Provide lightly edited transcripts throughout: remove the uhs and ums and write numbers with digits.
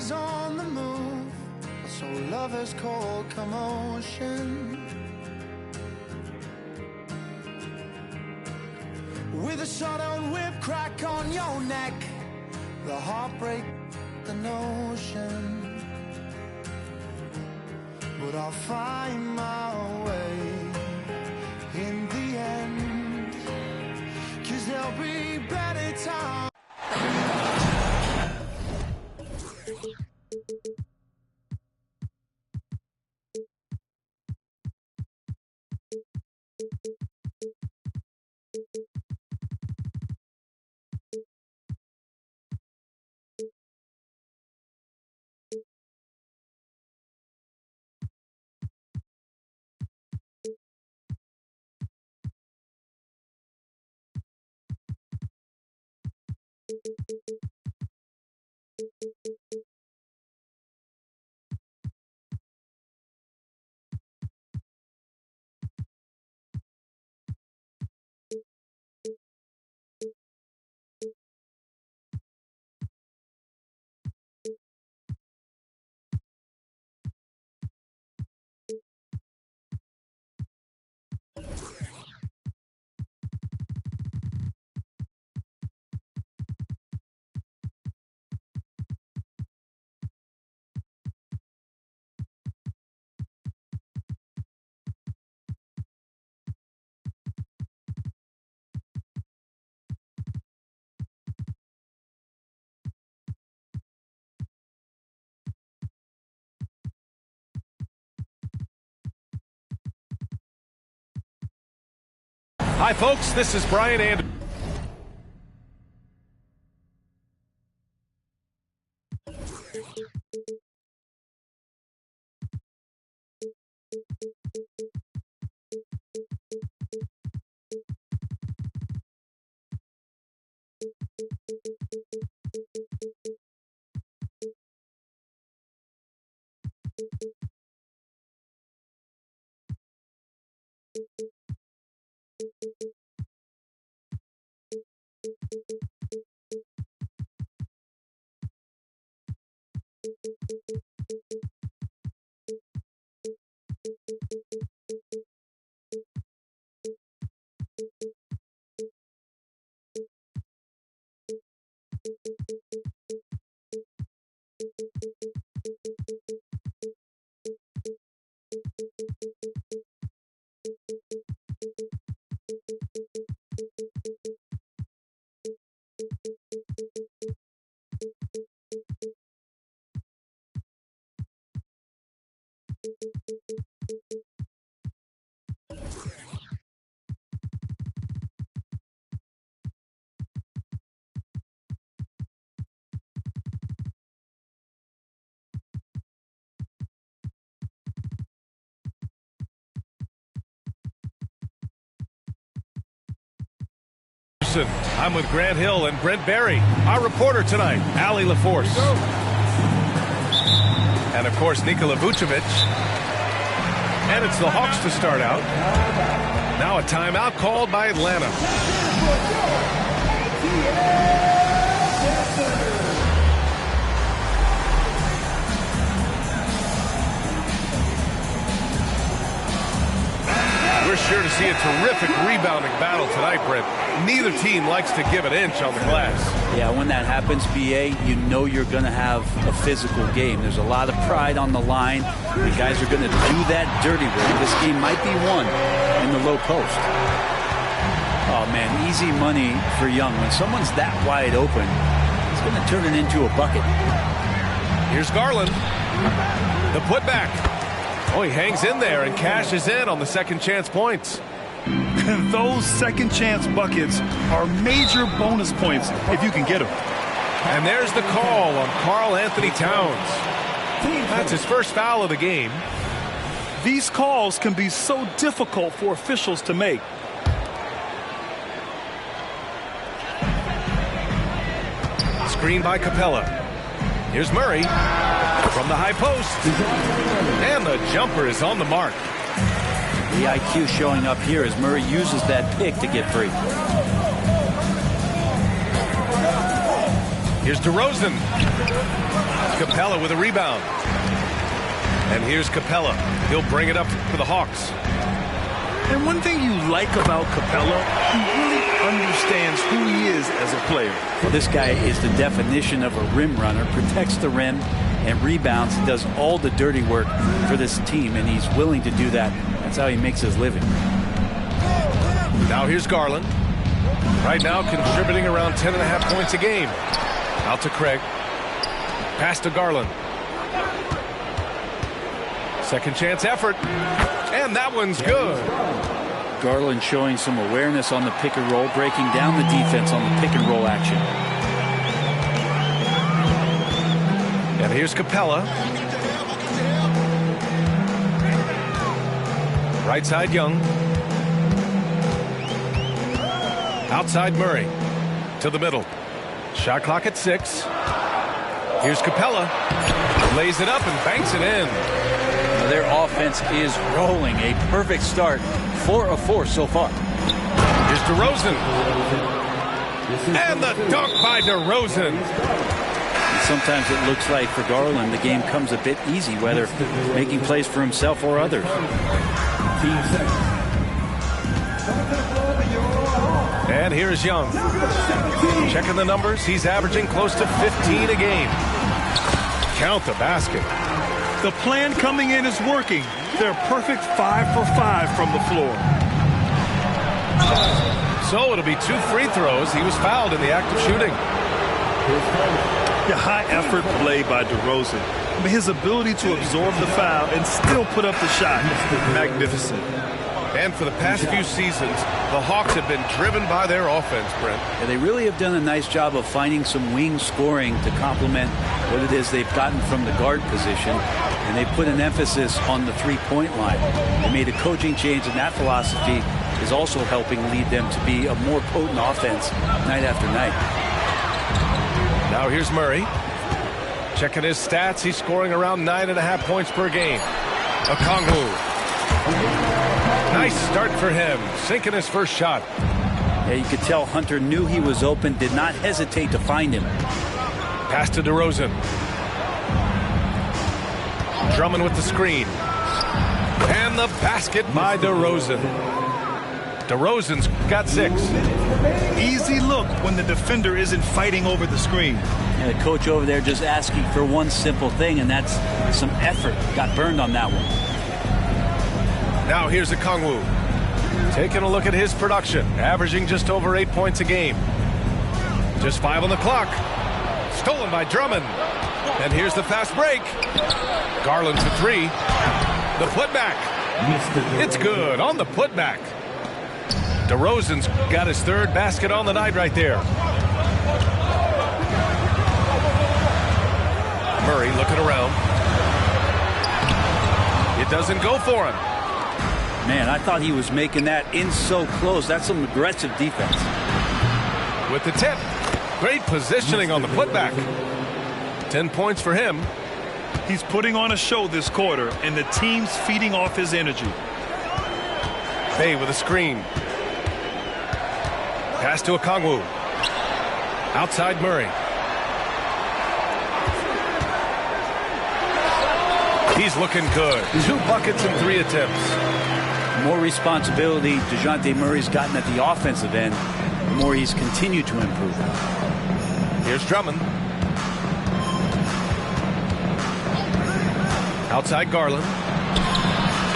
always on the move, so lovers call commotion. With a shotgun whip crack on your neck, the heartbreak, the notion. But I'll find my way in the end, 'cause there'll be better times. Hi, folks. This is Brian Anderson. I'm with Grant Hill and Brent Barry. Our reporter tonight, Ali LaForce. And, of course, Nikola Vucevic. And it's the Hawks to start out. Now a timeout called by Atlanta. We're sure to see a terrific rebounding battle tonight, Brent. Neither team likes to give an inch on the glass. Yeah, when that happens, BA, you know you're going to have a physical game. There's a lot of pride on the line. The guys are going to do that dirty work. This game might be won in the low post. Oh, man, easy money for Young. When someone's that wide open, it's going to turn it into a bucket. Here's Garland. The putback. Oh, he hangs in there and cashes in on the second chance points. Those second chance buckets are major bonus points if you can get them. And there's the call on Karl Anthony Towns. That's his first foul of the game. These calls can be so difficult for officials to make. Screen by Capella. Here's Murray from the high post. And the jumper is on the mark. The IQ showing up here as Murray uses that pick to get free. Here's DeRozan. Capella with a rebound. And here's Capella. He'll bring it up for the Hawks. And one thing you like about Capella, he really understands who he is as a player. Well, this guy is the definition of a rim runner, protects the rim and rebounds, does all the dirty work for this team, and he's willing to do that. That's how he makes his living. Now here's Garland. Right now contributing around 10.5 points a game. Out to Craig. Pass to Garland. Second chance effort. And that one's good. Garland showing some awareness on the pick and roll, breaking down the defense on the pick and roll action. And here's Capella. Right side Young. Outside Murray. To the middle. Shot clock at 6. Here's Capella. Lays it up and banks it in. Their offense is rolling. A perfect start. 4 of 4 so far. Here's DeRozan. And the dunk by DeRozan. And sometimes it looks like for Garland the game comes a bit easy, whether making plays for himself or others. And here's Young. Checking the numbers. He's averaging close to 15 a game. Count the basket. The plan coming in is working. They're perfect 5 for 5 from the floor. So it'll be 2 free throws. He was fouled in the act of shooting. The high effort play by DeRozan. His ability to absorb the foul and still put up the shot. Magnificent. And for the past few seasons, the Hawks have been driven by their offense, Brent. Yeah, they really have done a nice job of finding some wing scoring to complement what it is they've gotten from the guard position. And they put an emphasis on the three-point line. They made a coaching change, and that philosophy is also helping lead them to be a more potent offense night after night. Now here's Murray. Checking his stats, he's scoring around 9.5 points per game. Okongwu. Nice start for him, sinking his first shot. Yeah, you could tell Hunter knew he was open, did not hesitate to find him. Pass to DeRozan. Drummond with the screen. And the basket by DeRozan. DeRozan's got 6. Easy look when the defender isn't fighting over the screen. And the coach over there just asking for one simple thing, and that's some effort. Got burned on that one. Now here's Okongwu. Taking a look at his production, averaging just over 8 points a game. Just 5 on the clock. Stolen by Drummond. And here's the fast break. Garland for 3. The putback. It's good on the putback. DeRozan's got his 3rd basket on the night right there. Murray looking around. It doesn't go for him. Man, I thought he was making that in so close. That's some aggressive defense. With the tip. Great positioning on the putback. 10 points for him. He's putting on a show this quarter, and the team's feeding off his energy. Bay with a screen. Pass to Okongwu. Outside Murray. He's looking good. 2 buckets and 3 attempts. The more responsibility DeJounte Murray's gotten at the offensive end, the more he's continued to improve. Here's Drummond. Outside Garland.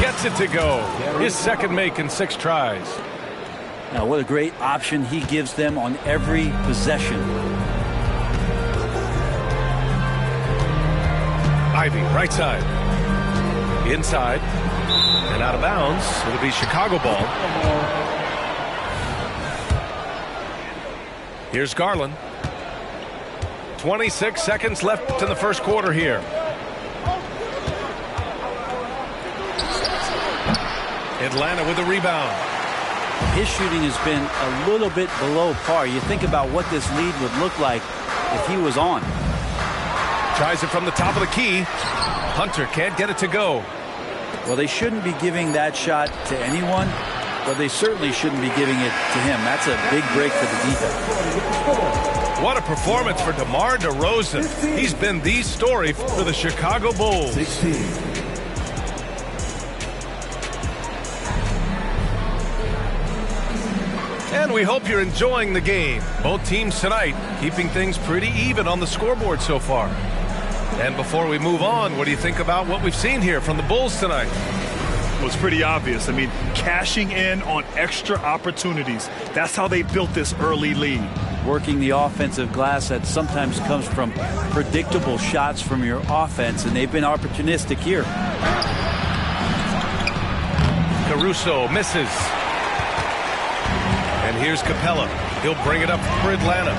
Gets it to go. His 2nd make in 6 tries. Now, what a great option he gives them on every possession. Ivy, right side. Inside. And out of bounds. It'll be Chicago ball. Here's Garland. 26 seconds left in the first quarter here. Atlanta with a rebound. His shooting has been a little bit below par. You think about what this lead would look like if he was on. Tries it from the top of the key. Hunter can't get it to go. Well, they shouldn't be giving that shot to anyone, but they certainly shouldn't be giving it to him. That's a big break for the defense. What a performance for DeMar DeRozan. He's been the story for the Chicago Bulls. 16. And we hope you're enjoying the game. Both teams tonight keeping things pretty even on the scoreboard so far. And before we move on, what do you think about what we've seen here from the Bulls tonight? Well, it's pretty obvious. I mean, cashing in on extra opportunities. That's how they built this early lead. Working the offensive glass that sometimes comes from predictable shots from your offense, and they've been opportunistic here. Caruso misses. And here's Capella. He'll bring it up for Atlanta.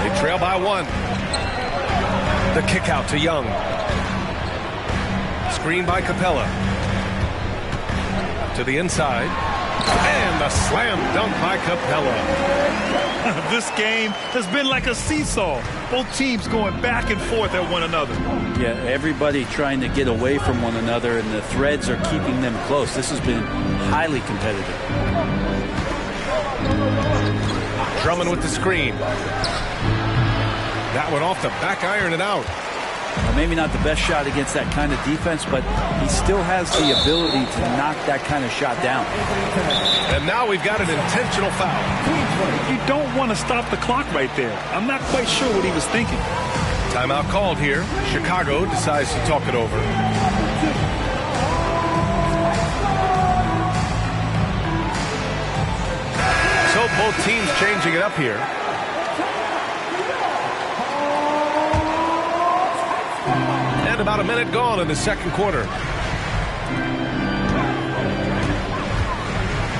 They trail by 1. The kick out to Young. Screen by Capella. To the inside. And the slam dunk by Capella. This game has been like a seesaw. Both teams going back and forth at one another. Yeah, everybody trying to get away from one another, and the threads are keeping them close. This has been highly competitive. Drummond with the screen. That one off the back iron and out. Maybe not the best shot against that kind of defense, but he still has the ability to knock that kind of shot down. And now we've got an intentional foul. You don't want to stop the clock right there. I'm not quite sure what he was thinking. Timeout called here. Chicago decides to talk it over. So both teams changing it up here. And about a minute gone in the second quarter.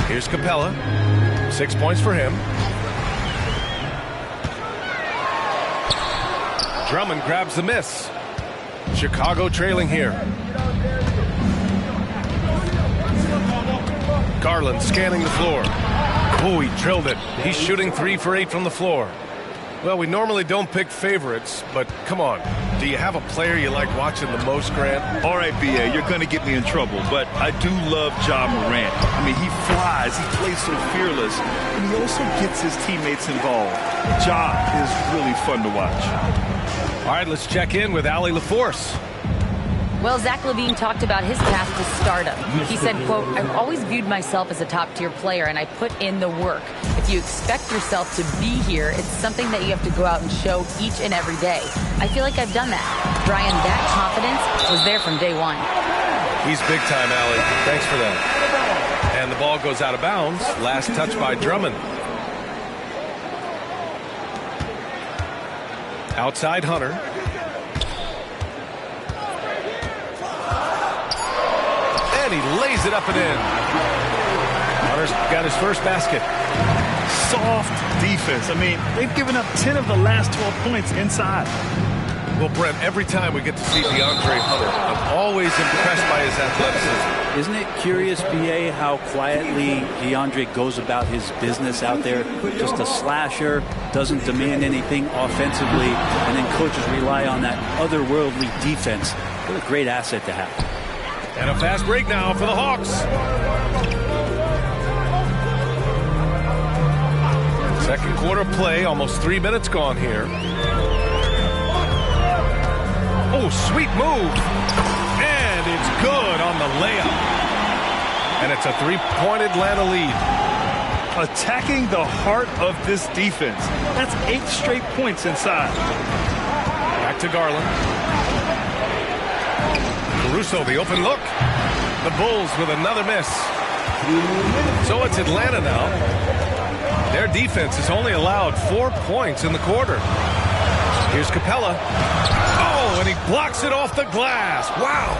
Here's Capella. 6 points for him. Drummond grabs the miss. Chicago trailing here. Garland scanning the floor. Oh, he drilled it. He's shooting 3 for 8 from the floor. Well, we normally don't pick favorites, but come on. Do you have a player you like watching the most, Grant? All right, B.A., you're going to get me in trouble, but I do love Ja Morant. I mean, he flies, he plays so fearless, and he also gets his teammates involved. Ja is really fun to watch. All right, let's check in with Allie LaForce. Well, Zach LaVine talked about his path to stardom. He said, quote, "I've always viewed myself as a top-tier player, and I put in the work. If you expect yourself to be here, it's something that you have to go out and show each and every day. I feel like I've done that. Brian, that confidence was there from day one." He's big time, Allie. Thanks for that. And the ball goes out of bounds. Last touch by Drummond. Outside Hunter. And he lays it up and in. Hunter's got his first basket. Soft defense. I mean, they've given up 10 of the last 12 points inside. Well, Brent, every time we get to see DeAndre Hunter, I'm always impressed by his athleticism. Isn't it curious, B.A., how quietly DeAndre goes about his business out there? Just a slasher, doesn't demand anything offensively, and then coaches rely on that otherworldly defense. What a great asset to have. And a fast break now for the Hawks. Second quarter play, almost 3 minutes gone here. Oh, sweet move. And it's good on the layup. And it's a 3-point Atlanta lead. Attacking the heart of this defense. That's 8 straight points inside. Back to Garland. Caruso, the open look. The Bulls with another miss. So it's Atlanta now. Their defense has only allowed 4 points in the quarter. Here's Capella. Oh, and he blocks it off the glass. Wow.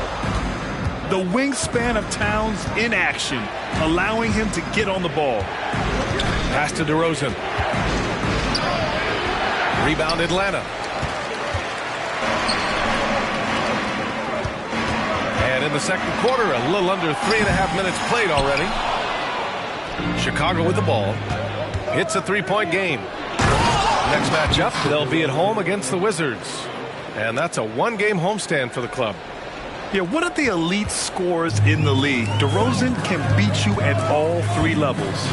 The wingspan of Towns in action, allowing him to get on the ball. Pass to DeRozan. Rebound Atlanta. And in the second quarter, a little under 3.5 minutes played already. Chicago with the ball. It's a 3-point game. Next matchup, they'll be at home against the Wizards. And that's a 1-game homestand for the club. Yeah, one of the elite scorers in the league. DeRozan can beat you at all 3 levels.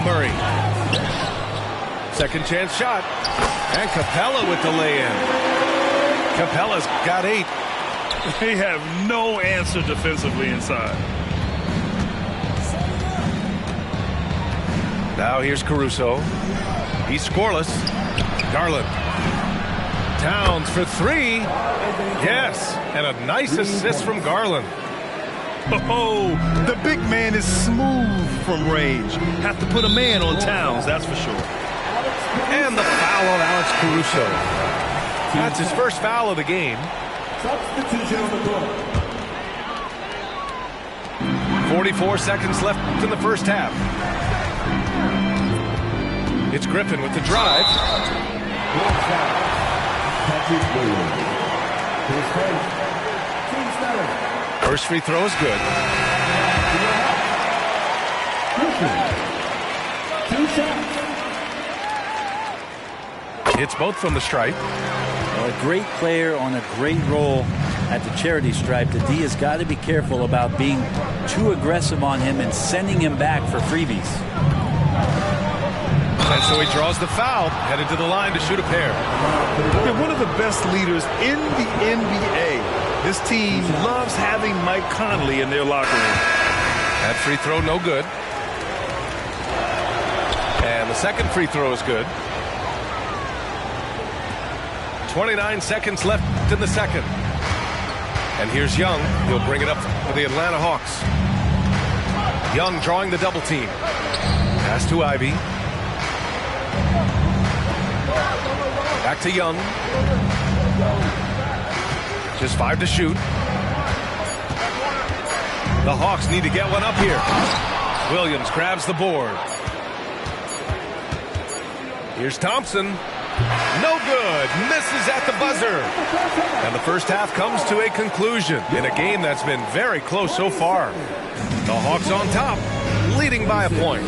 Murray. Second chance shot. And Capella with the lay-in. Capella's got 8. They have no answer defensively inside. Now here's Caruso. He's scoreless. Garland. Towns for 3. Yes, and a nice assist from Garland. Oh, the big man is smooth from range. Have to put a man on Towns, that's for sure. And the foul on Alex Caruso. That's his first foul of the game. Substitution on the court. 44 seconds left in the first half. It's Griffin with the drive. First free throw is good. Hits both from the stripe. Well, a great player on a great role at the charity stripe. The D has got to be careful about being too aggressive on him and sending him back for freebies. And so he draws the foul, headed to the line to shoot a pair. They're one of the best leaders in the NBA. This team loves having Mike Conley in their locker room. That free throw no good. And the second free throw is good. 29 seconds left in the second. And here's Young. He'll bring it up for the Atlanta Hawks. Young drawing the double team. Pass to Ivy. Back to Young. Just 5 to shoot. The Hawks need to get one up here. Williams grabs the board. Here's Thompson. No good. Misses at the buzzer. And the first half comes to a conclusion in a game that's been very close so far. The Hawks on top, leading by a point.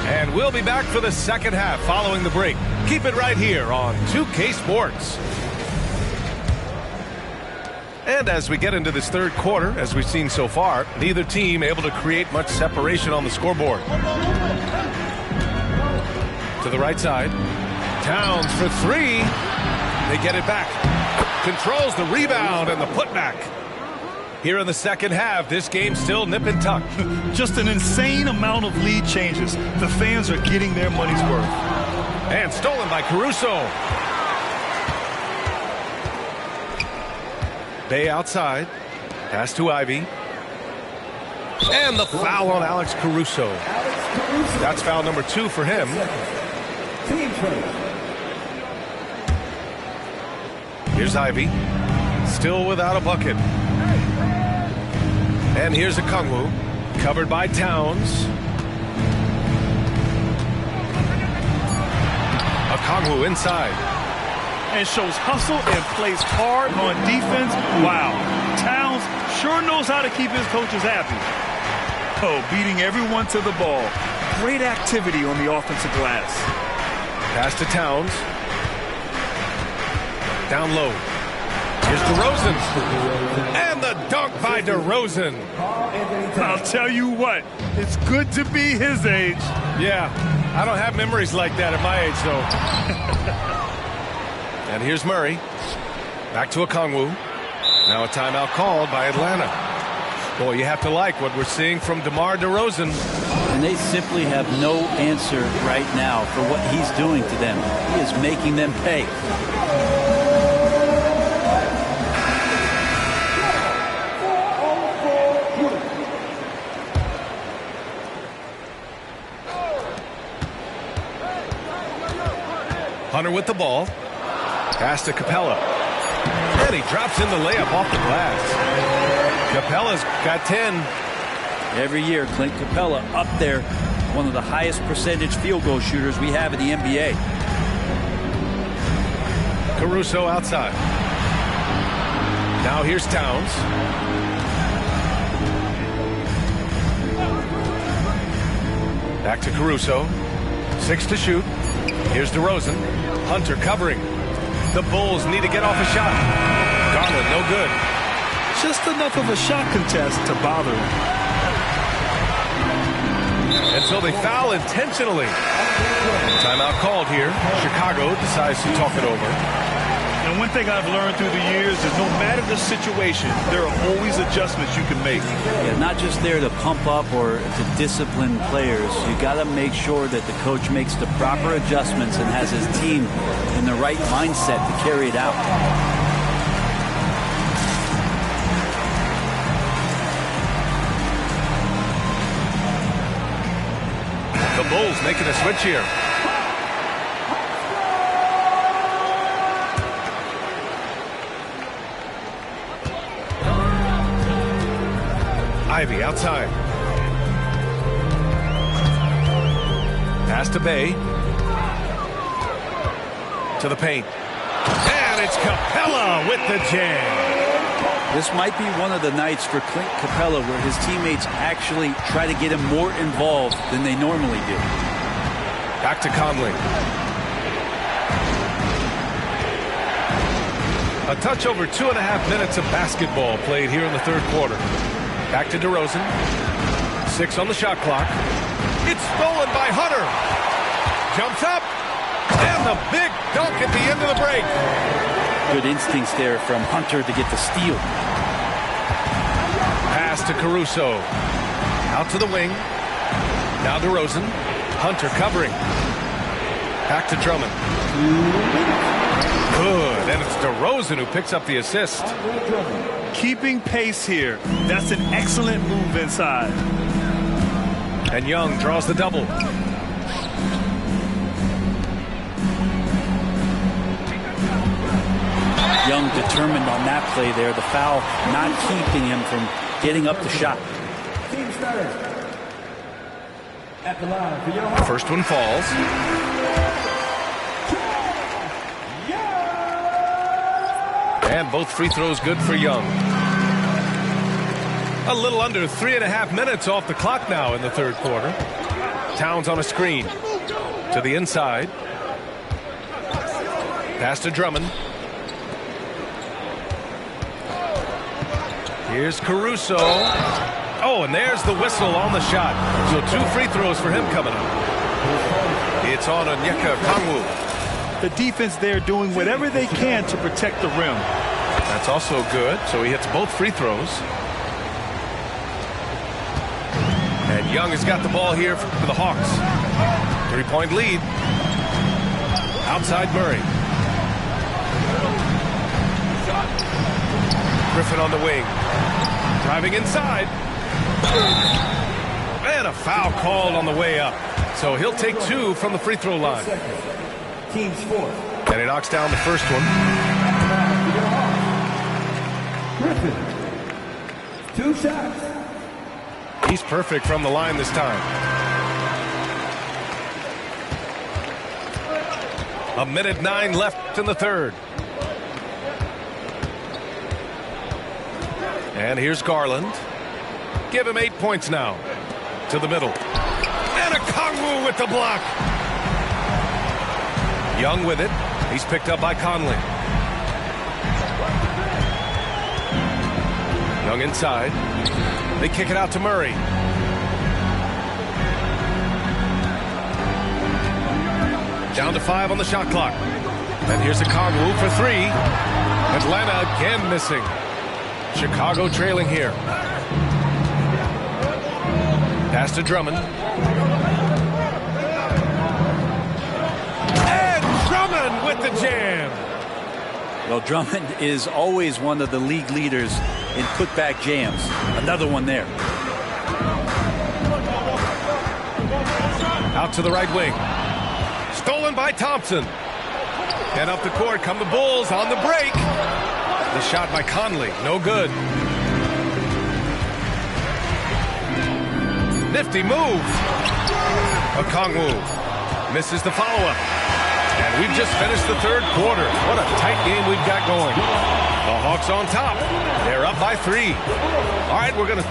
And we'll be back for the second half following the break. Keep it right here on 2K Sports. And as we get into this third quarter, as we've seen so far, neither team able to create much separation on the scoreboard. To the right side. Towns for 3. They get it back. Controls the rebound and the putback. Here in the second half, this game still nip and tuck. Just an insane amount of lead changes. The fans are getting their money's worth. And stolen by Caruso. Bay outside. Pass to Ivy. And the foul on Alex Caruso. That's foul number 2 for him. Here's Ivy. Still without a bucket. And here's Okongwu. Covered by Towns. Okongwu inside. And shows hustle and plays hard on defense. Wow. Towns sure knows how to keep his coaches happy. Oh, beating everyone to the ball. Great activity on the offensive glass. Pass to Towns. Down low. Here's DeRozan. And the dunk by DeRozan. I'll tell you what, it's good to be his age. Yeah, I don't have memories like that at my age, though. And here's Murray. Back to Okongwu. Now a timeout called by Atlanta. Boy, you have to like what we're seeing from DeMar DeRozan. And they simply have no answer right now for what he's doing to them. He is making them pay. Hunter with the ball. Pass to Capella. And he drops in the layup off the glass. Capella's got 10. Every year, Clint Capella up there, one of the highest percentage field goal shooters we have in the NBA. Caruso outside. Now here's Towns. Back to Caruso. 6 to shoot. Here's DeRozan. Hunter covering. The Bulls need to get off a shot. Garland, no good. Just enough of a shot contest to bother him. And so they foul intentionally. Timeout called here. Chicago decides to talk it over. And one thing I've learned through the years is no matter the situation, there are always adjustments you can make. Yeah, not just there to pump up or to discipline players. You got to make sure that the coach makes the proper adjustments and has his team in the right mindset to carry it out. The Bulls making a switch here. Ivy outside. Pass to Bay. To the paint. And it's Capella with the jam. This might be one of the nights for Clint Capella where his teammates actually try to get him more involved than they normally do. Back to Conley. A touch over 2.5 minutes of basketball played here in the third quarter. Back to DeRozan. 6 on the shot clock. It's stolen by Hunter. Jumps up. And the big dunk at the end of the break. Good instincts there from Hunter to get the steal. Pass to Caruso. Out to the wing. Now DeRozan. Hunter covering. Back to Drummond. Good. And it's DeRozan who picks up the assist. Keeping pace here. That's an excellent move inside. And Young draws the double. Young determined on that play there. The foul not keeping him from getting up the shot. Team starter. At the line for your First one falls. And both free throws good for Young. A little under 3.5 minutes off the clock now in the third quarter. Towns on a screen. To the inside. Pass to Drummond. Here's Caruso. Oh, and there's the whistle on the shot. So 2 free throws for him coming up. It's on Onyeka Okongwu. The defense there doing whatever they can to protect the rim. That's also good. So he hits both free throws. And Young has got the ball here for the Hawks. 3-point lead. Outside Murray. Griffin on the wing. Driving inside. And a foul called on the way up. So he'll take 2 from the free throw line. team's fourth. And he knocks down the first one. Griffin. 2 shots. He's perfect from the line this time. A minute 9 left in the third. And here's Garland. Give him 8 points now. To the middle. And Okongwu with the block. Young with it. He's picked up by Conley. Young inside. They kick it out to Murray. Down to 5 on the shot clock. And here's Okongwu for 3. Atlanta again missing. Chicago trailing here. Pass to Drummond. And Drummond with the jam. Well, Drummond is always one of the league leaders in putback jams. Another one there. Out to the right wing. Stolen by Thompson. And up the court come the Bulls on the break. The shot by Conley. No good. Nifty move. Okongwu misses the follow-up. And we've just finished the third quarter. What a tight game we've got going. The Hawks on top. They're up by 3. All right, we're going to...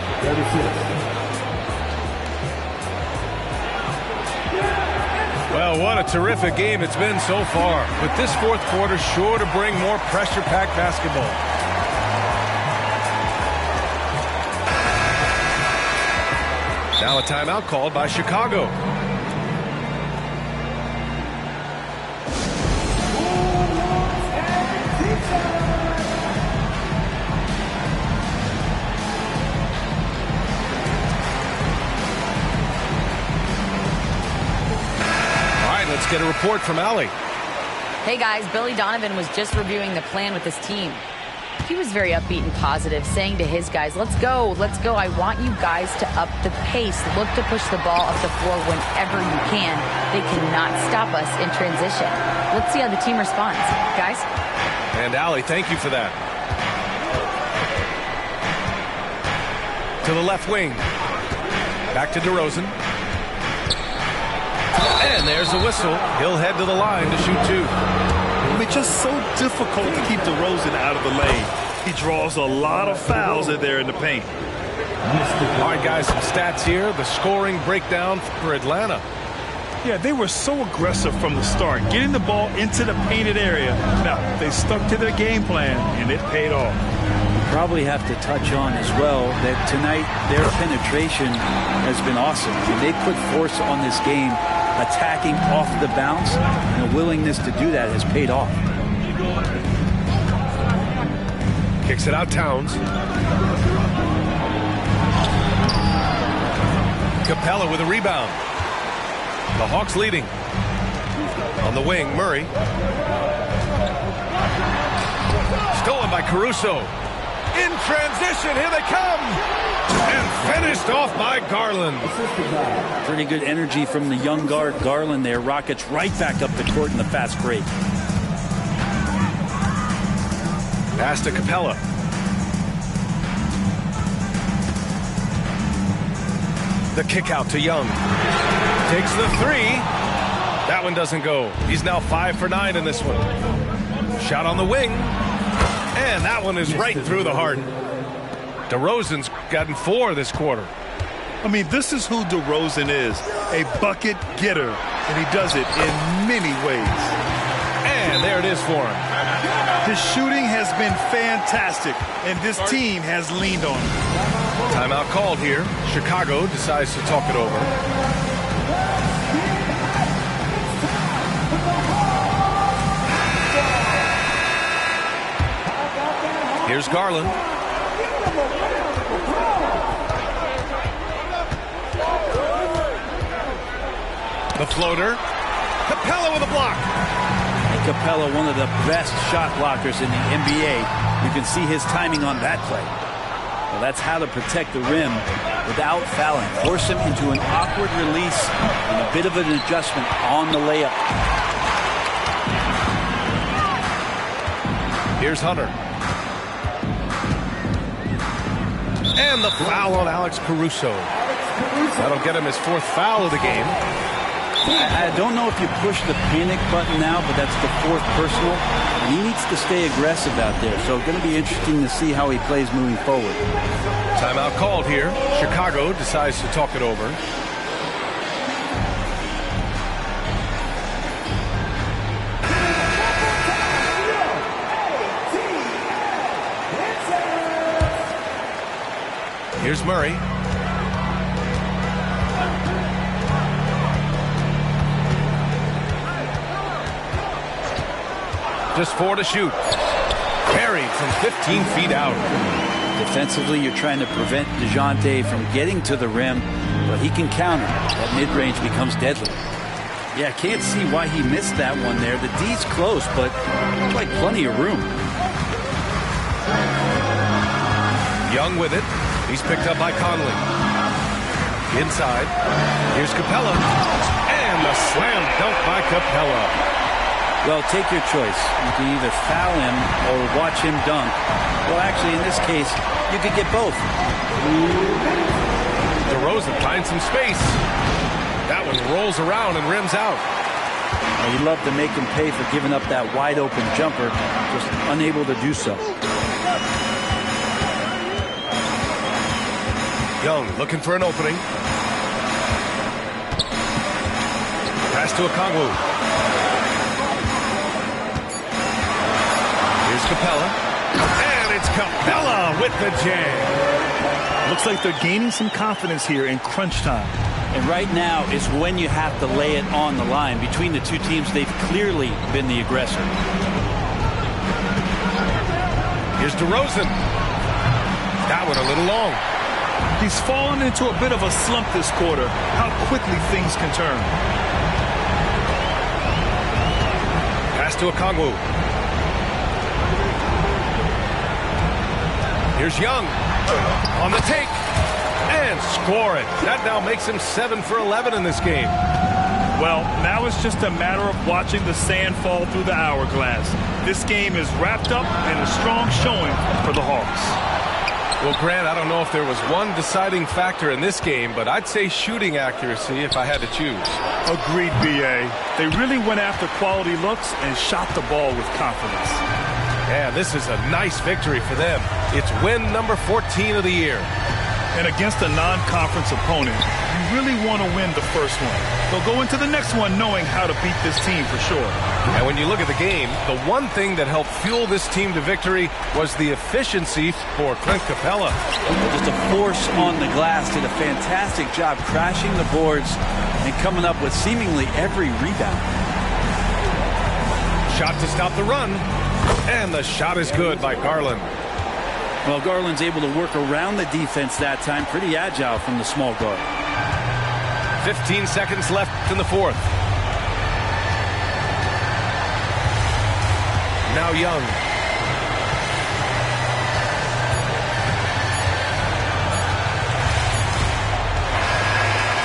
Well, what a terrific game it's been so far. But this fourth quarter sure to bring more pressure-packed basketball. Now a timeout called by Chicago. report from Allie. Hey guys, Billy Donovan was just reviewing the plan with his team. He was very upbeat and positive, saying to his guys, let's go. I want you guys to up the pace. Look to push the ball up the floor whenever you can. They cannot stop us in transition. Let's see how the team responds. Guys? And Allie, thank you for that. To the left wing. Back to DeRozan. And there's a whistle. He'll head to the line to shoot two. I mean, just so difficult to keep DeRozan out of the lane. He draws a lot of fouls in there in the paint. All right, guys, some stats here. The scoring breakdown for Atlanta. Yeah, they were so aggressive from the start, getting the ball into the painted area. Now, they stuck to their game plan, and it paid off. Probably have to touch on as well that tonight their penetration has been awesome. I mean, they put force on this game, attacking off the bounce, and a willingness to do that has paid off. Kicks it out, Towns. Capella with a rebound. The Hawks leading. On the wing, Murray. Stolen by Caruso. In transition, here they come. And finished off by Garland. Pretty good energy from the young guard Garland there. Rockets right back up the court in the fast break. Pass to Capella. The kick out to Young. Takes the three. That one doesn't go. He's now 5 for 9 in this one. Shot on the wing. And that one is right through the heart. DeRozan's gotten 4 this quarter. I mean, this is who DeRozan is, a bucket getter, and he does it in many ways. And there it is for him. His shooting has been fantastic, and this team has leaned on him. Timeout called here. Chicago decides to talk it over. Here's Garland. The floater. Capella with a block. And Capella, one of the best shot blockers in the NBA. You can see his timing on that play. Well, that's how to protect the rim without fouling. Force him into an awkward release and a bit of an adjustment on the layup. Here's Hunter. And the foul on Alex Caruso. That'll get him his 4th foul of the game. I don't know if you push the panic button now, but that's the 4th personal. And he needs to stay aggressive out there. So it's going to be interesting to see how he plays moving forward. Timeout called here. Chicago decides to talk it over. Here's Murray. Just 4 to shoot. Carried from 15 feet out. Defensively, you're trying to prevent DeJounte from getting to the rim, but he can counter. That mid-range becomes deadly. Yeah, I can't see why he missed that one there. The D's close, but looks like plenty of room. Young with it. He's picked up by Conley. Inside. Here's Capella. And the slam dunk by Capella. Well, take your choice. You can either foul him or watch him dunk. Well, actually, in this case, you could get both. DeRozan finds some space. That one rolls around and rims out. Well, you'd love to make him pay for giving up that wide-open jumper, just unable to do so. Young looking for an opening. Pass to Okongwu. Here's Capella. And it's Capella with the jam. Looks like they're gaining some confidence here in crunch time. And right now is when you have to lay it on the line. Between the two teams, they've clearly been the aggressor. Here's DeRozan. That one a little long. He's fallen into a bit of a slump this quarter. How quickly things can turn. Pass to Okongwu. Here's Young on the take and score it. That now makes him 7 for 11 in this game. Well, now it's just a matter of watching the sand fall through the hourglass. This game is wrapped up in a strong showing for the Hawks. Well, Grant, I don't know if there was one deciding factor in this game, but I'd say shooting accuracy if I had to choose. Agreed, B.A. They really went after quality looks and shot the ball with confidence. Yeah, this is a nice victory for them. It's win number 14 of the year. And against a non-conference opponent, you really want to win the first one. They'll go into the next one knowing how to beat this team for sure. And when you look at the game, the one thing that helped fuel this team to victory was the efficiency for Clint Capella. Just a force on the glass, did a fantastic job crashing the boards and coming up with seemingly every rebound. Shot to stop the run, and the shot is good by Garland. Well, Garland's able to work around the defense that time. Pretty agile from the small guard. 15 seconds left in the fourth. Now Young.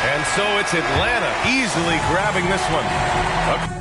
And so it's Atlanta easily grabbing this one.